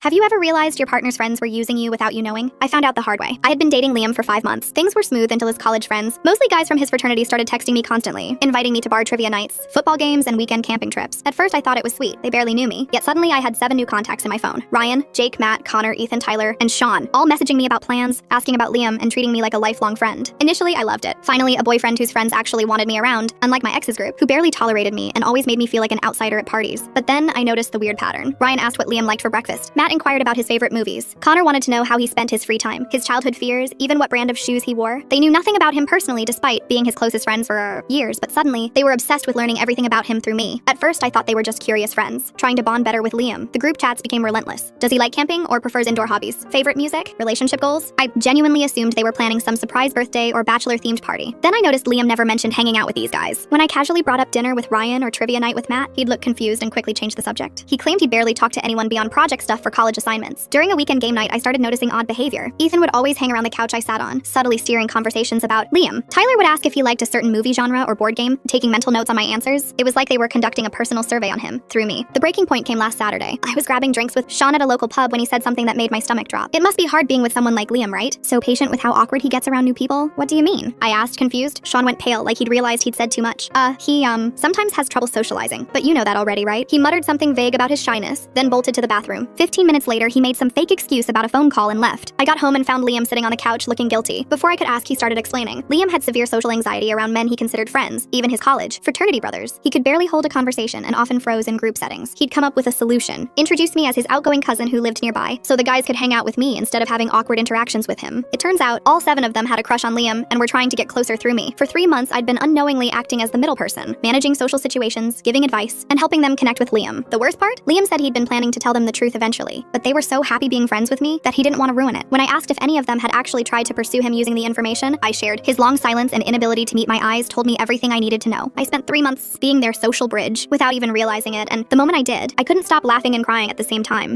Have you ever realized your partner's friends were using you without you knowing? I found out the hard way. I had been dating Liam for 5 months. Things were smooth until his college friends, mostly guys from his fraternity, started texting me constantly, inviting me to bar trivia nights, football games, and weekend camping trips. At first, I thought it was sweet. They barely knew me. Yet suddenly, I had 7 new contacts in my phone. Ryan, Jake, Matt, Connor, Ethan, Tyler, and Sean, all messaging me about plans, asking about Liam, and treating me like a lifelong friend. Initially, I loved it. Finally, a boyfriend whose friends actually wanted me around, unlike my ex's group, who barely tolerated me and always made me feel like an outsider at parties. But then, I noticed the weird pattern. Ryan asked what Liam liked for breakfast. Matt inquired about his favorite movies. Connor wanted to know how he spent his free time, his childhood fears, even what brand of shoes he wore. They knew nothing about him personally despite being his closest friends for years, but suddenly, they were obsessed with learning everything about him through me. At first, I thought they were just curious friends, trying to bond better with Liam. The group chats became relentless. Does he like camping or prefers indoor hobbies? Favorite music? Relationship goals? I genuinely assumed they were planning some surprise birthday or bachelor-themed party. Then I noticed Liam never mentioned hanging out with these guys. When I casually brought up dinner with Ryan or trivia night with Matt, he'd look confused and quickly change the subject. He claimed he barely talked to anyone beyond project stuff for college assignments. During a weekend game night, I started noticing odd behavior. Ethan would always hang around the couch I sat on, subtly steering conversations about Liam. Tyler would ask if he liked a certain movie genre or board game, taking mental notes on my answers. It was like they were conducting a personal survey on him, through me. The breaking point came last Saturday. I was grabbing drinks with Sean at a local pub when he said something that made my stomach drop. It must be hard being with someone like Liam, right? So patient with how awkward he gets around new people? What do you mean? I asked, confused. Sean went pale, like he'd realized he'd said too much. He sometimes has trouble socializing, but you know that already, right? He muttered something vague about his shyness, then bolted to the bathroom. 15 minutes later, he made some fake excuse about a phone call and left. I got home and found Liam sitting on the couch looking guilty. Before I could ask, he started explaining. Liam had severe social anxiety around men he considered friends, even his college fraternity brothers. He could barely hold a conversation and often froze in group settings. He'd come up with a solution. Introduced me as his outgoing cousin who lived nearby, so the guys could hang out with me instead of having awkward interactions with him. It turns out, all 7 of them had a crush on Liam and were trying to get closer through me. For 3 months, I'd been unknowingly acting as the middle person, managing social situations, giving advice, and helping them connect with Liam. The worst part? Liam said he'd been planning to tell them the truth eventually, but they were so happy being friends with me that he didn't want to ruin it. When I asked if any of them had actually tried to pursue him using the information I shared, his long silence and inability to meet my eyes told me everything I needed to know. I spent 3 months being their social bridge without even realizing it, and the moment I did, I couldn't stop laughing and crying at the same time.